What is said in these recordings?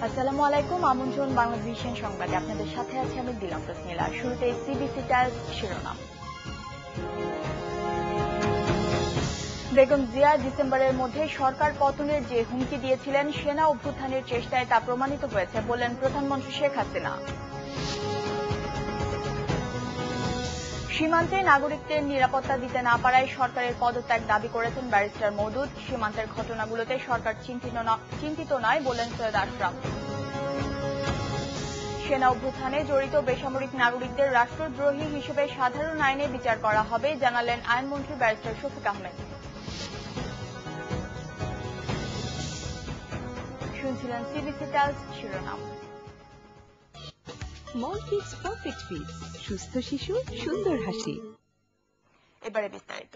আসসালামু আলাইকুম, আমন্ত্রণ বাংলাদেশের সংবাদে আপনাদের সাথে আছে আমি দিলাম তসনিলা। শুরুতে সিবিসি টাইমস শিরোনাম। বেগম জিয়া ডিসেম্বরের মধ্যে সরকার পতনের যে হুমকি দিয়েছিলেন, সেনা অভ্যুত্থানের চেষ্টায় তা প্রমাণিত হয়েছে বললেন প্রধানমন্ত্রী শেখ হাসিনা। সীমান্তে নাগরিকদের নিরাপত্তা দিতে না পারায় সরকারের পদত্যাগ দাবি করেছেন ব্যারিস্টার মওদুদ। সীমান্তের ঘটনাগুলোতে সরকার চিন্তিত নয় বললেন সৈয়দ আশরাফ। সেনা অভ্যুত্থানে জড়িত বেসামরিক নাগরিকদের রাষ্ট্রদ্রোহী হিসেবে সাধারণ আইনে বিচার করা হবে জানালেন আইনমন্ত্রী ব্যারিস্টার শফিক আহমেদ। শুনছিলেন সিবিসি টাইমস শিরোনাম। স্মল কিডস পারফেক্ট ফিট, সুস্থ শিশু সুন্দর হাসি। এবারে বিস্তারিত।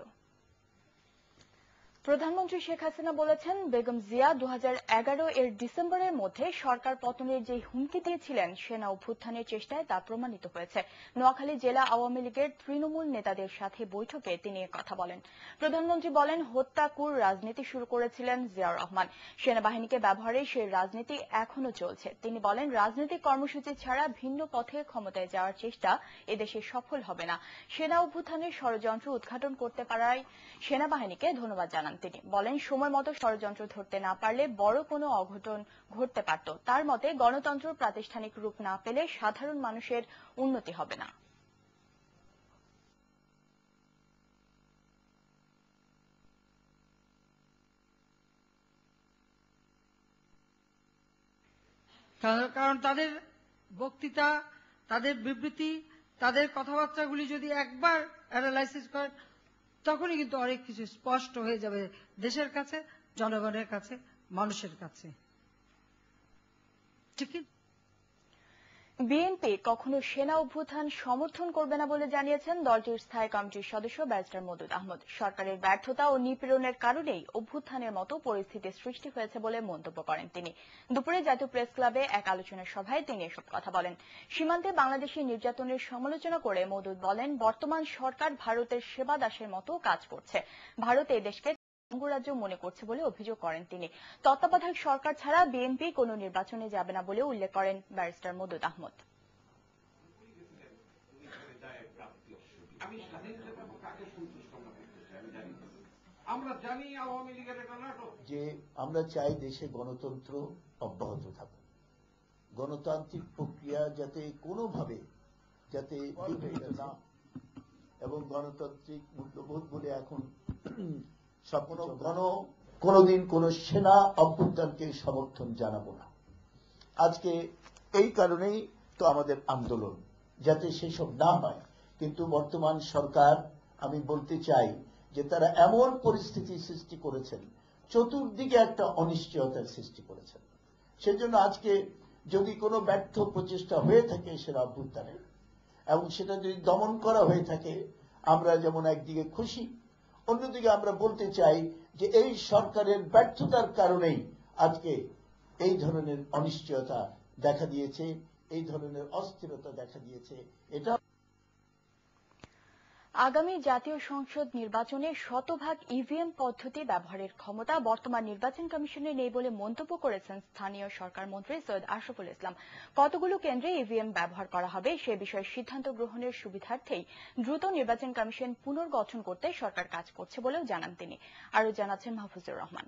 প্রধানমন্ত্রী শেখ হাসিনা বলেছেন, বেগম জিয়া 2011 এর ডিসেম্বরের মধ্যে সরকার পতনের যে হুমকি দিয়েছিলেন, সেনা অভ্যুত্থানের চেষ্টায় তা প্রমাণিত হয়েছে। নোয়াখালী জেলা আওয়ামী লীগের তৃণমূল নেতাদের সাথে বৈঠকে তিনি কথা বলেন। প্রধানমন্ত্রী বলেন, হত্যাকুর রাজনীতি শুরু করেছিলেন জিয়াউর রহমান। সেনাবাহিনীকে ব্যবহারে সেই রাজনীতি এখনো চলছে। তিনি বলেন, রাজনৈতিক কর্মসূচি ছাড়া ভিন্ন পথে ক্ষমতায় যাওয়ার চেষ্টা এদেশে সফল হবে না। সেনা অভ্যুত্থানের ষড়যন্ত্র উদ্ঘাটন করতে পারায় সেনাবাহিনীকে ধন্যবাদ জানান। তিনি বলেন, সময় মতো ষড়যন্ত্র ধরতে না পারলে বড় কোনো অঘটন ঘটতে পারত। তার মতে, গণতন্ত্র প্রাতিষ্ঠানিক রূপ না পেলে সাধারণ মানুষের উন্নতি হবে না। কারণ তাদের বক্তৃতা, তাদের বিবৃতি, তাদের কথাবার্তাগুলি যদি একবার অ্যানালাইসিস করেন, তখনই কিন্তু অনেক কিছু স্পষ্ট হয়ে যাবে দেশের কাছে, জনগণের কাছে, মানুষের কাছে। ঠিক। বিএনপি কখনো সেনা অভ্যুত্থান সমর্থন করবে না বলে জানিয়েছেন দলটির স্থায়ী কমিটির সদস্য ব্যারিস্টার মওদুদ আহমদ। সরকারের ব্যর্থতা ও নিপীড়নের কারণেই অভ্যুত্থানের মতো পরিস্থিতির সৃষ্টি হয়েছে বলে মন্তব্য করেন তিনি। দুপুরে জাতীয় প্রেস ক্লাবে এক আলোচনা সভায় তিনি এসব কথা বলেন। সীমান্তে বাংলাদেশি নির্যাতনের সমালোচনা করে মওদুদ বলেন, বর্তমান সরকার ভারতের সেবা দাসের মতো কাজ করছে। ভারত এই দেশকে অঙ্গরাজ্য মনে করছে বলে অভিযোগ করেন তিনি। তত্ত্বাবধায়ক সরকার ছাড়া বিএনপি কোনো নির্বাচনে যাবে না বলে উল্লেখ করেন ব্যারিস্টার মওদুদ আহমদ। যে আমরা চাই দেশে গণতন্ত্র অব্যাহত থাকুক, গণতান্ত্রিক প্রক্রিয়া যাতে কোনোভাবে যাতে না, এবং গণতান্ত্রিক মূল্যবোধ বলে এখন কোনদিন কোন সেনা অভ্যুত্থানকে সমর্থন জানাবো না। আজকে এই কারণেই তো আমাদের আন্দোলন, যাতে সেসব না হয়। কিন্তু বর্তমান সরকার, আমি বলতে চাই যে তারা এমন পরিস্থিতি সৃষ্টি করেছেন, চতুর্দিকে একটা অনিশ্চয়তার সৃষ্টি করেছেন। সেজন্য আজকে যদি কোনো ব্যর্থ প্রচেষ্টা হয়ে থাকে সেনা অভ্যুত্থানের, এবং সেটা যদি দমন করা হয়ে থাকে, আমরা যেমন একদিকে খুশি, অন্যদিকে আমরা বলতে চাই যে এই সরকারের ব্যর্থতার কারণেই আজকে এই ধরনের অনিশ্চয়তা দেখা দিয়েছে, এই ধরনের অস্থিরতা দেখা দিয়েছে। এটা আগামী জাতীয় সংসদ নির্বাচনে শতভাগ ইভিএম পদ্ধতি ব্যবহারের ক্ষমতা বর্তমান নির্বাচন কমিশনে নেই বলে মন্তব্য করেছেন স্থানীয় সরকার মন্ত্রী সৈয়দ আশরাফুল ইসলাম। কতগুলো কেন্দ্রে ইভিএম ব্যবহার করা হবে সে বিষয়ে সিদ্ধান্ত গ্রহণের সুবিধার্থেই দ্রুত নির্বাচন কমিশন পুনর্গঠন করতে সরকার কাজ করছে বলেও জানান তিনি। আরও জানাচ্ছেন মাহফুজুর রহমান।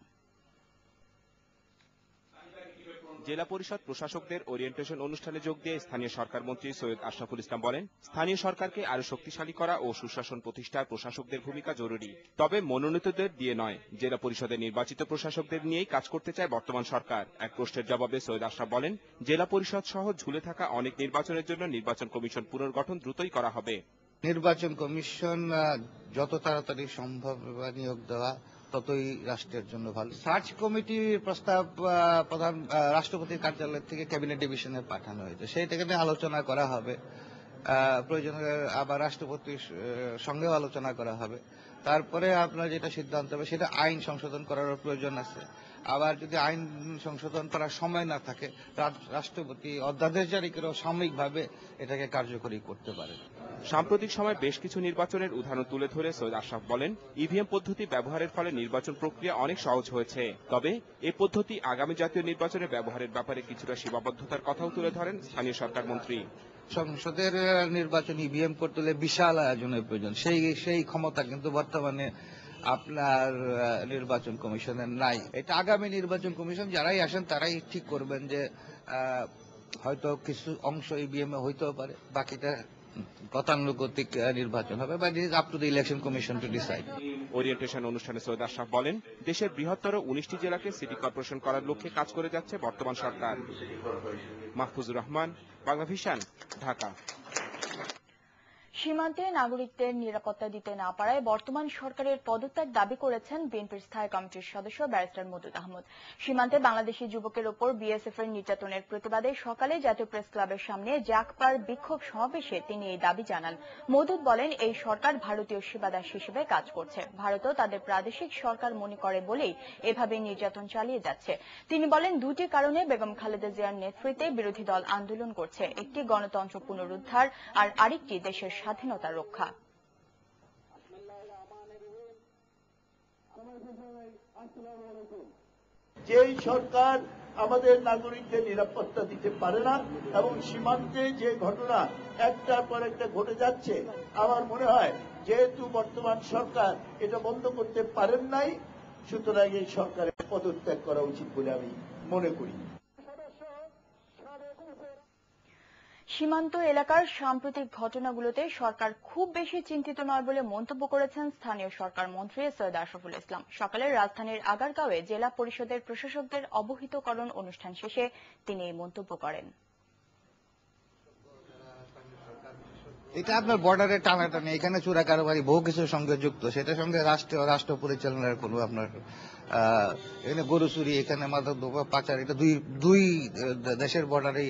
জেলা পরিষদ প্রশাসকদের ওরিয়েন্টেশন অনুষ্ঠানে যোগ দিয়ে স্থানীয় সরকার মন্ত্রী সৈয়দ আশরাফুল ইসলাম বলেন, স্থানীয় সরকারকে আরো শক্তিশালী করা ও সুশাসন প্রতিষ্ঠায় প্রশাসকদের ভূমিকা জরুরি। তবে মনোনীতদের দিয়ে নয়, জেলা পরিষদের নির্বাচিত প্রশাসকদের নিয়েই কাজ করতে চায় বর্তমান সরকার। এক প্রশ্নের জবাবে সৈয়দ আশরাফ বলেন, জেলা পরিষদ সহ ঝুলে থাকা অনেক নির্বাচনের জন্য নির্বাচন কমিশন পুনর্গঠন দ্রুতই করা হবে। নির্বাচন কমিশন যত তাড়াতাড়ি সম্ভব নিয়োগ দেওয়া ততই রাষ্ট্রের জন্য ভালো। সার্চ কমিটির প্রস্তাব প্রধান রাষ্ট্রপতির কার্যালয় থেকে ক্যাবিনেট ডিভিশনে পাঠানো হয়েছে, সেইটাকে নিয়ে আলোচনা করা হবে। প্রয়োজনে আবার রাষ্ট্রপতির সঙ্গেও আলোচনা করা হবে। তারপরে আপনার যেটা সিদ্ধান্ত হবে সেটা আইন সংশোধন করার প্রয়োজন আছে। আবার যদি আইন সংশোধন করার সময় না থাকে, রাষ্ট্রপতি অধ্যাদেশ জারি করে সাময়িকভাবে এটাকে কার্যকরী করতে পারে। সাম্প্রতিক সময় বেশ কিছু নির্বাচনের উদাহরণ তুলে ধরে সৈয়দ আশরাফ বলেন, ইভিএম পদ্ধতি ব্যবহারের ফলে নির্বাচন প্রক্রিয়া অনেক সহজ হয়েছে। তবে এ পদ্ধতি আগামী জাতীয় নির্বাচনে ব্যবহারের ব্যাপারে কিছুটা সীমাবদ্ধতার কথাও তুলে ধরেন স্থানীয় সরকার মন্ত্রী। সংসদের নির্বাচন ইভিএম করতে হলে বিশাল আয়োজনের প্রয়োজন, সেই ক্ষমতা কিন্তু বর্তমানে আপনার নির্বাচন কমিশনের নাই। এটা আগামী নির্বাচন কমিশন যারাই আসেন তারাই ঠিক করবেন যে হয়তো কিছু অংশ ইভিএম এ হইতেও পারে, বাকিটা গতানুগতিক নির্বাচন হবে, বা it is up to the election commission to decide. Orientation অনুষ্ঠানে সৈয়দ আশরাফ বলেন, দেশের বৃহত্তর 19টি জেলাকে সিটি কর্পোরেশন করার লক্ষ্যে কাজ করে যাচ্ছে বর্তমান সরকার। মাহফুজুর রহমান, বাংলা ভিশন, ঢাকা। সীমান্তে নাগরিকদের নিরাপত্তা দিতে না পারায় বর্তমান সরকারের পদত্যাগ দাবি করেছেন বিএনপির স্থায়ী কমিটির সদস্য ব্যারিস্টার মওদুদ আহমদ। সীমান্তে বাংলাদেশি যুবকের ওপর বিএসএফ এর নির্যাতনের প্রতিবাদে সকালে জাতীয় প্রেস ক্লাবের সামনে জাকপার বিক্ষোভ সমাবেশে তিনি এই দাবি জানান। মওদুদ বলেন, এই সরকার ভারতীয় সেবাদাস হিসেবে কাজ করছে, ভারতও তাদের প্রাদেশিক সরকার মনে করে বলেই এভাবে নির্যাতন চালিয়ে যাচ্ছে। তিনি বলেন, দুটি কারণে বেগম খালেদা জিয়ার নেতৃত্বে বিরোধী দল আন্দোলন করছে, একটি গণতন্ত্র পুনরুদ্ধার আর আরেকটি দেশের স্বাধীনতা রক্ষা। যেই সরকার আমাদের নাগরিকদের নিরাপত্তা দিতে পারে না এবং সীমান্তে যে ঘটনা একটার পর একটা ঘটে যাচ্ছে, আমার মনে হয় যেহেতু বর্তমান সরকার এটা বন্ধ করতে পারেন নাই, সুতরাং এই সরকারের পদত্যাগ করা উচিত বলে আমি মনে করি। সীমান্ত এলাকার সাম্প্রতিক ঘটনাগুলোতে সরকার খুব বেশি চিন্তিত নয় বলে মন্তব্য করেছেন স্থানীয় সরকার মন্ত্রী সৈয়দ আশরাফুল ইসলাম। সকালে রাজধানীর আগারগাঁওয়ে জেলা পরিষদের প্রশাসকদের অবহিতকরণ অনুষ্ঠান শেষে তিনি এই মন্তব্য করেন। এটা আপনার বর্ডারে টানাটানি, এখানে চোরা কারবারি বহু কিছুর সঙ্গে যুক্ত, সেটার সঙ্গে রাষ্ট্র পরিচালনার কোনো আপনার এখানে গরু চুরি, এখানে মাদক দ্রব্য পাচার, এটা দুই দেশের বর্ডারে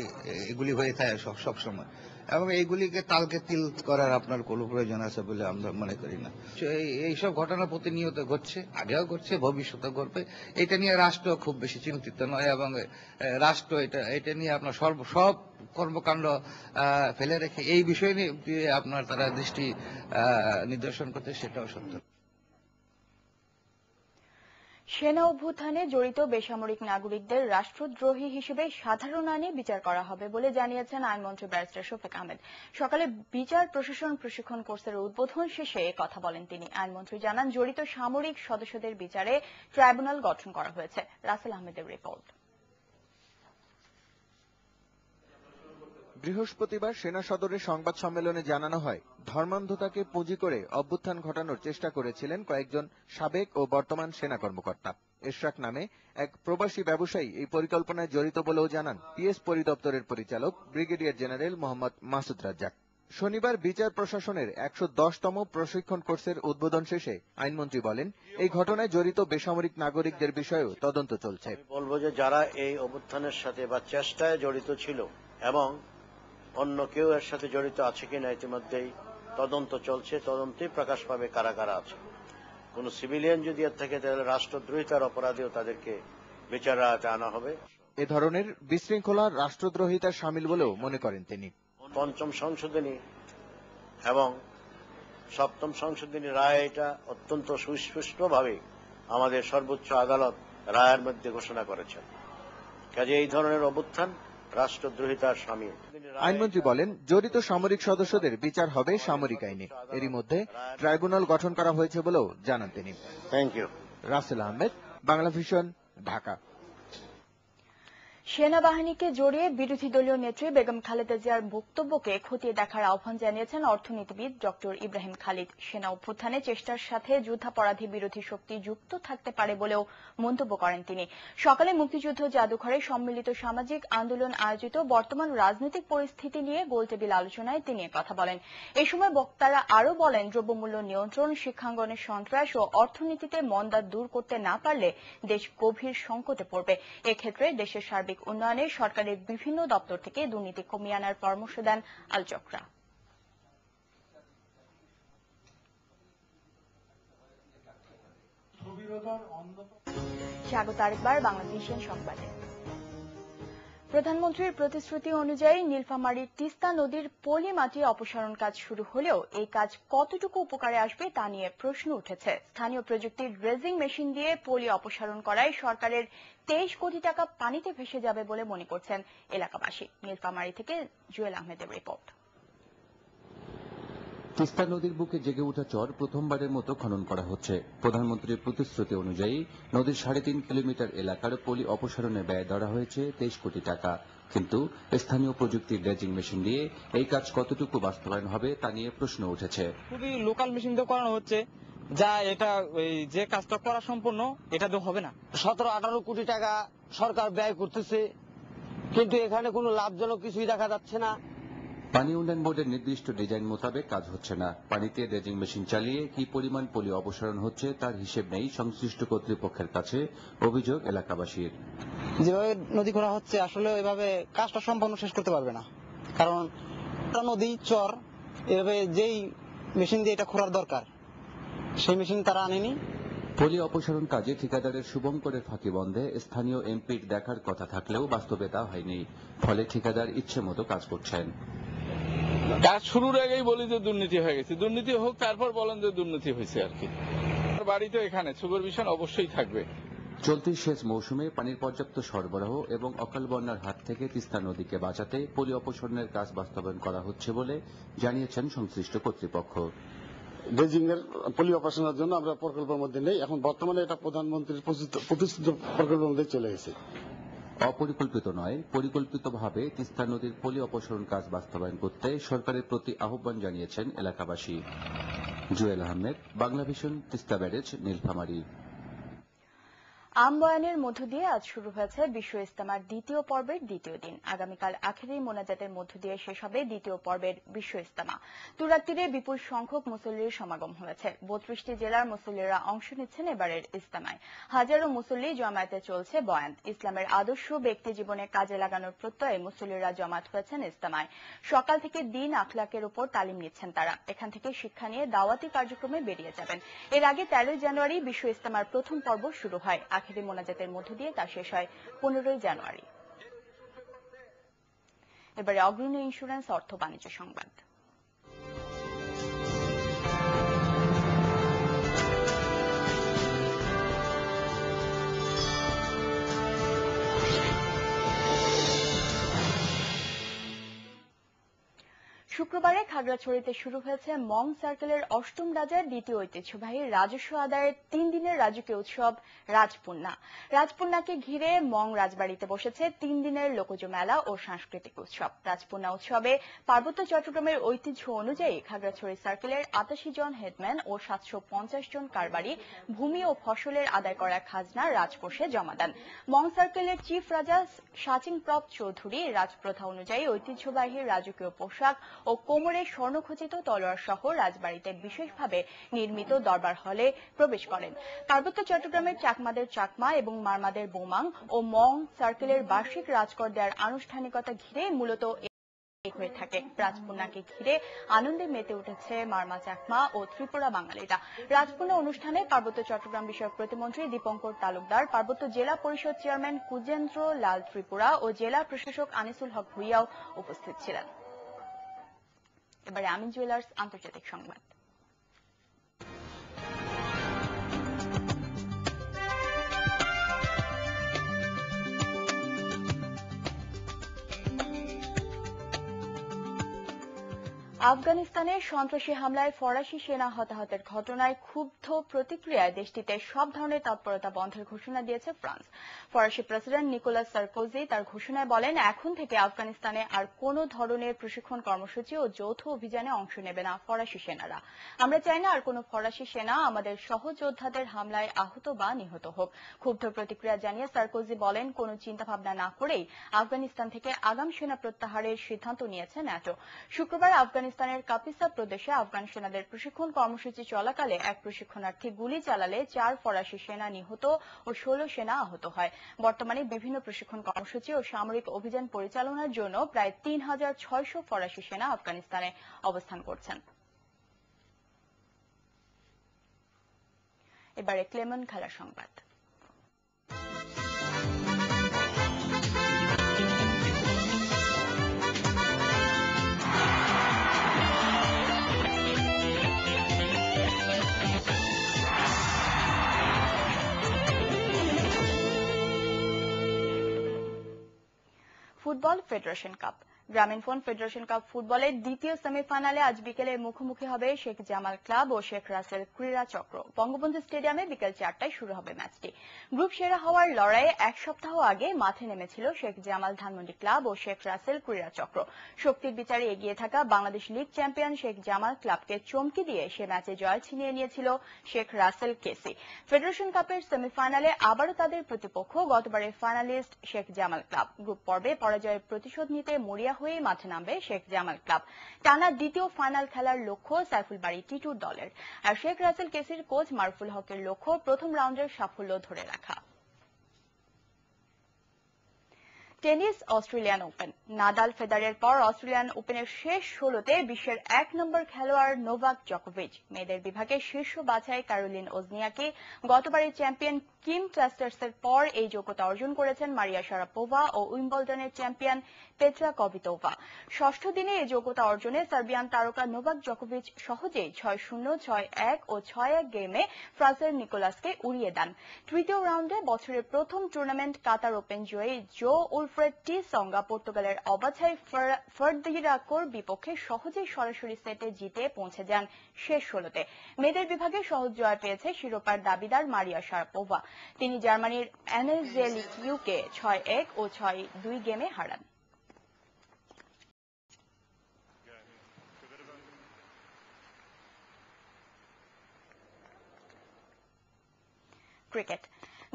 এগুলি হয়ে থাকে সবসময়, এবং এইগুলিকে তালকে তিল করার আপনার কোনো প্রয়োজন আছে বলে আমরা মনে করি না। এইসব ঘটনা প্রতিনিয়ত ঘটছে, আগেও ঘটছে, ভবিষ্যতে ঘটবে। এটা নিয়ে রাষ্ট্র খুব বেশি চিন্তিত নয়, এবং রাষ্ট্র এটা নিয়ে আপনার সব কর্মকাণ্ড ফেলে রেখে এই বিষয় নিয়ে আপনার তারা দৃষ্টি নিদর্শন করতে, সেটাও সত্য। সেনা অভ্যুত্থানে জড়িত বেসামরিক নাগরিকদের রাষ্ট্রদ্রোহী হিসেবে সাধারণ আইনে বিচার করা হবে বলে জানিয়েছেন আইনমন্ত্রী ব্যারিস্টার শফিক আহমেদ। সকালে বিচার প্রশাসন প্রশিক্ষণ কোর্সের উদ্বোধন শেষে এ কথা বলেন তিনি। আইনমন্ত্রী জানান, জড়িত সামরিক সদস্যদের বিচারে ট্রাইব্যুনাল গঠন করা হয়েছে। রাসেল আহমেদের রিপোর্ট। বৃহস্পতিবার সেনা সদরের সংবাদ সম্মেলনে জানানো হয়, ধর্মান্ধতাকে পুঁজি করে অভ্যুত্থান ঘটানোর চেষ্টা করেছিলেন কয়েকজন সাবেক ও বর্তমান সেনা কর্মকর্তা। এশরাক নামে এক প্রবাসী ব্যবসায়ী এই পরিকল্পনায় জড়িত বলেও জানান পিএস পরিদপ্তরের পরিচালক ব্রিগেডিয়ার জেনারেল মোহাম্মদ মাসুদ রাজ্জাক। শনিবার বিচার প্রশাসনের 110তম প্রশিক্ষণ কোর্সের উদ্বোধন শেষে আইনমন্ত্রী বলেন, এই ঘটনায় জড়িত বেসামরিক নাগরিকদের বিষয়েও তদন্ত চলছে। বলবো যে যারা এই অভ্যুত্থানের সাথে বা চেষ্টায় জড়িত ছিল এবং অন্য কেউ এর সাথে জড়িত আছে কিনা ইতিমধ্যেই তদন্ত চলছে, তদন্তেই প্রকাশ পাবে কারা কারা আছে। কোন সিভিলিয়ান যদি এর থেকে তাহলে রাষ্ট্রদ্রোহিতার অপরাধেও তাদেরকে বিচারের আওতায় আনা হবে। এ ধরনের বিশৃঙ্খলা রাষ্ট্রদ্রোহিতার শামিল বলেও মনে করেন তিনি। পঞ্চম সংশোধনী এবং সপ্তম সংশোধনী রায় এটা অত্যন্ত সুস্পষ্টভাবে আমাদের সর্বোচ্চ আদালত রায়ের মধ্যে ঘোষণা করেছেন। কাজে এই ধরনের অভ্যুত্থান রাষ্ট্রদ্রোহিতার শামিল। আইনমন্ত্রী বলেন, জড়িত সামরিক সদস্যদের বিচার হবে সামরিক আইনে। এরই মধ্যে ট্রাইব্যুনাল গঠন করা হয়েছে বলেও জানান তিনি। Thank you. Russell Ahmed, Bangla Vision, Dhaka. সেনাবাহিনীকে জড়িয়ে বিরোধী দলীয় নেত্রী বেগম খালেদা জিয়ার বক্তব্যকে খতিয়ে দেখার আহ্বান জানিয়েছেন অর্থনীতিবিদ ডক্টর ইব্রাহিম খালিদ। সেনা অভ্যুত্থানে চেষ্টার সাথে যুদ্ধাপরাধী বিরোধী শক্তি যুক্ত থাকতে পারে বলেও মন্তব্য করেন তিনি। সকালে মুক্তিযুদ্ধ জাদুঘরে সম্মিলিত সামাজিক আন্দোলন আয়োজিত বর্তমান রাজনৈতিক পরিস্থিতি নিয়ে গোলটেবিল আলোচনায় তিনি কথা বলেন। এ সময় বক্তারা আরও বলেন, দ্রব্যমূল্য নিয়ন্ত্রণ, শিক্ষাঙ্গনের সন্ত্রাস ও অর্থনীতিতে মন্দা দূর করতে না পারলে দেশ গভীর সংকটে পড়বে। এক্ষেত্রে দেশের সার্বিক উন্নয়নে সরকারের বিভিন্ন দপ্তর থেকে দুর্নীতি কমিয়ে আনার পরামর্শ দেন আলোচকরা। স্বাগত আরেকবার বাংলাদেশের সংবাদে। প্রধানমন্ত্রীর প্রতিশ্রুতি অনুযায়ী নীলফামারীর তিস্তা নদীর পলি মাটি অপসারণ কাজ শুরু হলেও এই কাজ কতটুকু উপকারে আসবে তা নিয়ে প্রশ্ন উঠেছে। স্থানীয় প্রযুক্তির ড্রেজিং মেশিন দিয়ে পলি অপসারণ করায় সরকারের 23 কোটি টাকা পানিতে ভেসে যাবে বলে মনে করছেন এলাকাবাসী। নীলফামারী থেকে জুয়েল আহমেদের রিপোর্ট। তিস্তা নদীর বুকে জেগে ওঠা চর প্রথমবারের মতো খনন করা হচ্ছে। প্রধানমন্ত্রীর প্রতিশ্রুতি অনুযায়ী নদীর 3.5 কিলোমিটার এলাকার পলি অপসারণে ব্যয় ধরা হয়েছে 23 কোটি টাকা। কিন্তু স্থানীয় প্রযুক্তির ড্রেজিং মেশিন দিয়ে এই কাজ কতটুকু বাস্তবায়ন হবে তা নিয়ে প্রশ্ন উঠেছে। খুবই লোকাল মেশিন দিয়ে করানো হচ্ছে, যা এটা যে কাজটা করা সম্পূর্ণ এটা তো হবে না। 17-18 কোটি টাকা সরকার ব্যয় করতেছে, কিন্তু এখানে কোনো লাভজনক কিছুই দেখা যাচ্ছে না। পানি উন্নয়ন বোর্ডের নির্দিষ্ট ডিজাইন মোতাবেক কাজ হচ্ছে না। পানিতে ড্রেজিং মেশিন চালিয়ে কি পরিমাণ পলি অপসারণ হচ্ছে তার হিসেব নেই সংশ্লিষ্ট কর্তৃপক্ষের কাছে, অভিযোগ এলাকাবাসীর। যেভাবে নদী করা হচ্ছে আসলে এভাবে কাজটা সম্পূর্ণ শেষ করতে পারবে না, কারণ নদী চর এভাবে যেই মেশিন দিয়ে এটা খোঁড়ার দরকার সেই মেশিন তারা আনেনি। পলি অপসারণ কাজে ঠিকাদারের শুভঙ্করের ফাঁকি বন্ধে স্থানীয় এমপির দেখার কথা থাকলেও বাস্তবে তা হয়নি। ফলে ঠিকাদার ইচ্ছে মতো কাজ করছেন। কাজ শুরুর আগেই বলি যে দুর্নীতি হয়ে গেছে, দুর্নীতি হোক, তারপর বলেন যে দুর্নীতি হয়েছে আর কি। বাড়ি তো এখানে সুপারভিশন অবশ্যই থাকবে। চলতি সেচ মৌসুমে পানির পর্যাপ্ত সরবরাহ এবং অকাল বন্যার হাত থেকে তিস্তা নদীকে বাঁচাতে পলি অপসারণের কাজ বাস্তবায়ন করা হচ্ছে বলে জানিয়েছেন সংশ্লিষ্ট কর্তৃপক্ষ। ড্রেজিং এর পলি অপারেশনের জন্য আমরা প্রকল্পের মধ্যে নেই, এখন বর্তমানে এটা প্রধানমন্ত্রীর প্রতিষ্ঠিত প্রকল্পের মধ্যে চলে গেছে। অপরিকল্পিত নয়, পরিকল্পিতভাবে তিস্তা নদীর পলি অপসারণ কাজ বাস্তবায়ন করতে সরকারের প্রতি আহ্বান জানিয়েছেন এলাকাবাসী। জুয়েল আহমেদ, বাংলাভিশন, তিস্তা ব্যারেজ, নীলফামারী। আমবয়ানের মধ্য দিয়ে আজ শুরু হয়েছে বিশ্ব ইজতেমার দ্বিতীয় পর্বের দ্বিতীয় দিন। আগামীকাল আখেরি মোনাজাতের মধ্য দিয়ে শেষ হবে দ্বিতীয় পর্বের বিশ্ব ইজতেমা। তুরাগতীরে বিপুল সংখ্যক মুসল্লির সমাগম হয়েছে। 32টি জেলার মুসল্লিরা অংশ নিচ্ছেন এবারের ইজতেমায়। হাজারো মুসল্লি জমায়েতে চলছে বয়ান। ইসলামের আদর্শ ব্যক্তি জীবনে কাজে লাগানোর প্রত্যয়ে মুসল্লিরা জমায়েত হয়েছেন ইজতেমায়। সকাল থেকে দিন আখলাকের উপর তালিম নিচ্ছেন তারা। এখান থেকে শিক্ষা নিয়ে দাওয়াতি কার্যক্রমে বেরিয়ে যাবেন। এর আগে 13 জানুয়ারি বিশ্ব ইজতেমার প্রথম পর্ব শুরু হয়। আখেরি মোনাজাতের মধ্য দিয়ে তা শেষ হয় 15 জানুয়ারি। এবারে অগ্রণী ইন্স্যুরেন্স অর্থ বাণিজ্য সংবাদ। শুক্রবারে খাগড়াছড়িতে শুরু হয়েছে মং সার্কেলের অষ্টম রাজার দ্বিতীয় ঐতিহ্যবাহী রাজস্ব আদায়ের 3 দিনের রাজকীয় উৎসব রাজপুন্না। রাজপুন্নাকে ঘিরে মং রাজবাড়িতে বসেছে 3 দিনের লোকজ মেলা ও সাংস্কৃতিক উৎসব। রাজপুন্না উৎসবে পার্বত্য চট্টগ্রামের ঐতিহ্য অনুযায়ী খাগড়াছড়ি সার্কেলের 88 জন হেডম্যান ও 750 জন কারবারি ভূমি ও ফসলের আদায় করা খাজনা রাজকোষে জমা দেন। মং সার্কেলের চিফ রাজা সাচিংপ্রপ চৌধুরী রাজপ্রথা অনুযায়ী ঐতিহ্যবাহী রাজকীয় পোশাক ও কোমরে স্বর্ণখচিত তলোয়ার সহ রাজবাড়িতে বিশেষভাবে নির্মিত দরবার হলে প্রবেশ করেন। পার্বত্য চট্টগ্রামের চাকমাদের চাকমা এবং মারমাদের বোমাং ও মং সার্কেলের বার্ষিক রাজকর দেওয়ার আনুষ্ঠানিকতা ঘিরে মূলত হয়ে থাকে। রাজপুন্নাকে ঘিরে আনন্দে মেতে উঠেছে মারমা চাকমা ও ত্রিপুরা বাঙালিরা। রাজপুন্না অনুষ্ঠানে পার্বত্য চট্টগ্রাম বিষয়ক প্রতিমন্ত্রী দীপঙ্কর তালুকদার, পার্বত্য জেলা পরিষদ চেয়ারম্যান কুজেন্দ্র লাল ত্রিপুরা ও জেলা প্রশাসক আনিসুল হক ভুইয়াও উপস্থিত ছিলেন। এবারে আমিন জুয়েলার্স আন্তর্জাতিক সংবাদ। আফগানিস্তানে সন্ত্রাসী হামলায় ফরাসি সেনা হতাহতের ঘটনায় ক্ষুব্ধ প্রতিক্রিয়ায় দেশটিতে সব ধরনের তৎপরতা বন্ধের ঘোষণা দিয়েছে ফ্রান্স। ফরাসি প্রেসিডেন্ট নিকোলাস সার্কোজি তার ঘোষণায় বলেন, এখন থেকে আফগানিস্তানে আর কোনো ধরনের প্রশিক্ষণ কর্মসূচি ও যৌথ অভিযানে অংশ নেবে না ফরাসি সেনারা। আমরা চাই না আর কোনো ফরাসি সেনা আমাদের সহযোদ্ধাদের হামলায় আহত বা নিহত হোক। ক্ষুব্ধ প্রতিক্রিয়া জানিয়ে সার্কোজি বলেন, কোনো চিন্তাভাবনা না করেই আফগানিস্তান থেকে আগাম সেনা প্রত্যাহারের সিদ্ধান্ত নিয়েছে ন্যাটো। শুক্রবার আফগানিস্তানের কাপিসা প্রদেশে আফগান সেনাদের প্রশিক্ষণ কর্মসূচি চলাকালে এক প্রশিক্ষণার্থী গুলি চালালে 4 ফরাসি সেনা নিহত ও 16 সেনা আহত হয়। বর্তমানে বিভিন্ন প্রশিক্ষণ কর্মসূচি ও সামরিক অভিযান পরিচালনার জন্য প্রায় 3600 ফরাসি সেনা আফগানিস্তানে অবস্থান করছেন। এবারে ক্লেমন খেলার সংবাদ। Football federation cup. Grameenphone federation cup ফুটবলের দ্বিতীয় সেমিফাইনালে আজ বিকেলে মুখোমুখি হবে শেখ জামাল ক্লাব ও শেখ রাসেল ক্রীড়া চক্র। বঙ্গবন্ধু স্টেডিয়ামে বিকেল 4টায় শুরু হবে ম্যাচটি। গ্রুপ সেরা হওয়ার লড়াইয়ে এক সপ্তাহ আগে মাঠে নেমেছিল শেখ জামাল ধানমন্ডি ক্লাব ও শেখ রাসেল ক্রীড়া চক্র। শক্তির বিচারে এগিয়ে থাকা বাংলাদেশ লিগ চ্যাম্পিয়ন শেখ জামাল ক্লাবকে চমকে দিয়ে সে ম্যাচে জয় ছিনিয়ে নিয়েছিল শেখ রাসেল কেসি। ফেডারেশন কাপের সেমিফাইনালে আবারও তাদের প্রতিপক্ষ গতবারের finalist Sheikh Jamal club. Group পর্বে পরাজয়ের প্রতিশোধ নিতে মরিয়া হয়ে মাঠে নামবে শেখ জামাল ক্লাব। টানা দ্বিতীয় ফাইনাল খেলার লক্ষ্য সাইফুল বাড়ি টিটুর দলের। আর শেখ রাসেল কেসির কোচ মারুফুল হকের লক্ষ্য প্রথম রাউন্ডের সাফল্য ধরে রাখা। Tennis Australian open. নাদাল ফেদারের পর অস্ট্রেলিয়ান ওপেনের শেষ 16তে বিশ্বের 1 নম্বর খেলোয়াড় নোভাক জকোভিচ মেয়েদের বিভাগে শীর্ষ বাছাই ক্যারোলিন ওজনিয়াকে গতবারের চ্যাম্পিয়ন কিম ক্লাস্টার্সের পর এই যোগ্যতা অর্জন করেছেন মারিয়া শারাপোভা ও উইম্বলডনের চ্যাম্পিয়ন পেট্রা কভিতোভা। ষষ্ঠ দিনে এই যোগ্যতা অর্জনে সার্বিয়ান তারকা নোভাক জকোভিচ সহজেই 6-0, 6-1 ও 6-1 গেমে ফ্রান্সের নিকোলাসকে উড়িয়ে দেন। তৃতীয় রাউন্ডে বছরের প্রথম টুর্নামেন্ট কাতার ওপেন জয়ী জো উলফ্রেড টি সঙ্গা পর্তুগালের অবাছাই ফার্দিরাকোর বিপক্ষে সহজেই সরাসরি সেটে জিতে পৌঁছে যান শেষ 16তে। মেয়েদের বিভাগে সহজ জয় পেয়েছে শিরোপার দাবিদার মারিয়া শারাপোভা। তিনি জার্মানির অ্যানেজেলিকিউকে 6-1 ও 6-2 গেমে হারান। ক্রিকেট।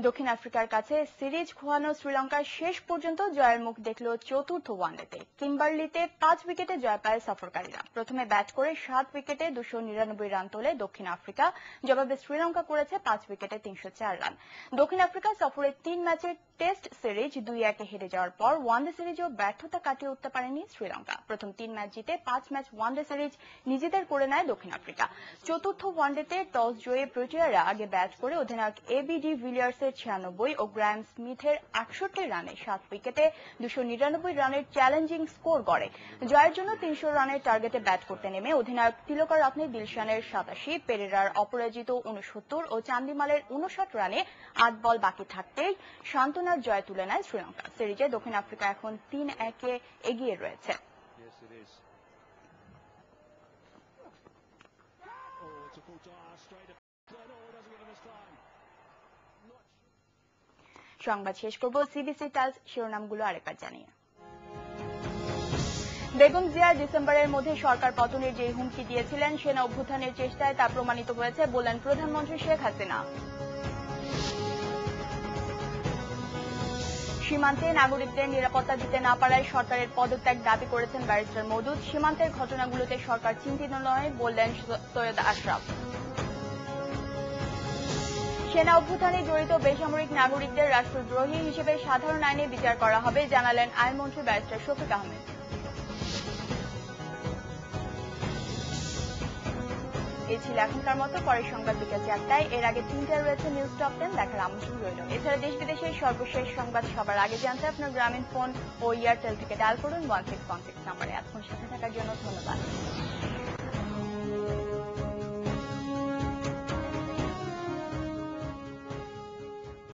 দক্ষিণ আফ্রিকার কাছে সিরিজ খোয়ানো শ্রীলঙ্কার শেষ পর্যন্ত জয়ের মুখ দেখল চতুর্থ ওয়ানডেতে। কিম্বার্লিতে 5 উইকেটে জয় পায় সফরকারীরা। প্রথমে ব্যাট করে 7 উইকেটে 299 রান তোলে দক্ষিণ আফ্রিকা। জবাবে শ্রীলঙ্কা করেছে 5 উইকেটে 304 রান। দক্ষিণ আফ্রিকা সফরে 3 ম্যাচের টেস্ট সিরিজ 2-1 হেরে যাওয়ার পর ওয়ানডে সিরিজেও ব্যর্থতা কাটিয়ে উঠতে পারেনি শ্রীলঙ্কা। প্রথম 3 ম্যাচ জিতে 5 ম্যাচ ওয়ানডে সিরিজ নিজেদের করে নেয় দক্ষিণ আফ্রিকা। চতুর্থ ওয়ানডেতে টস জয়ে প্রোটিয়ারা আগে ব্যাট করে অধিনায়ক এবিডি ভিলিয়ার্সের 96 ও গ্রায়াম স্মিথের 68 রানে 7 উইকেটে 299 রানের চ্যালেঞ্জিং স্কোর গড়ে। জয়ের জন্য 300 রানের টার্গেটে ব্যাট করতে নেমে অধিনায়ক তিলকা রত্নে দিলশানের 87, পেরেরার অপরাজিত 69 ও চান্দিমালের 59 রানে 8 বল বাকি থাকতেই সান্ত্বনার জয় তুলে নেয় শ্রীলঙ্কা। সিরিজে দক্ষিণ আফ্রিকা এখন 3-1 এগিয়ে রয়েছে। সংবাদ শেষ করব সিবিসি টাইলস শিরোনামগুলো আরেকবার জানিয়ে। বেগম জিয়া ডিসেম্বরের মধ্যে সরকার পতনের যে হুমকি দিয়েছিলেন সেনা অভ্যুত্থানের চেষ্টায় তা প্রমাণিত হয়েছে বললেন প্রধানমন্ত্রী শেখ হাসিনা। সীমান্তে নাগরিকদের নিরাপত্তা দিতে না পারায় সরকারের পদত্যাগ দাবি করেছেন ব্যারিস্টার মওদুদ। সীমান্তের ঘটনাগুলোতে সরকার চিন্তিত নয় বললেন সৈয়দ আশরাফ। সেনা অভ্যুত্থানে জড়িত বেসামরিক নাগরিকদের রাষ্ট্রদ্রোহী হিসেবে সাধারণ আইনে বিচার করা হবে জানালেন আইনমন্ত্রী ব্যারিস্টার শফিক আহমেদ। এই ছিল এখনকার মতো। পরের সংবাদ বিকেল 4টায়। এর আগে 3টায় রয়েছে নিউজ টপ 10 দেখার আমন্ত্রণ রইল। এছাড়া দেশ বিদেশের সর্বশেষ সংবাদ সবার আগে জানতে আপনার গ্রামীণ ফোন ও এয়ারটেল থেকে ডায়াল করুন 1616 নম্বরে। এতক্ষণ সাথে থাকার জন্য ধন্যবাদ।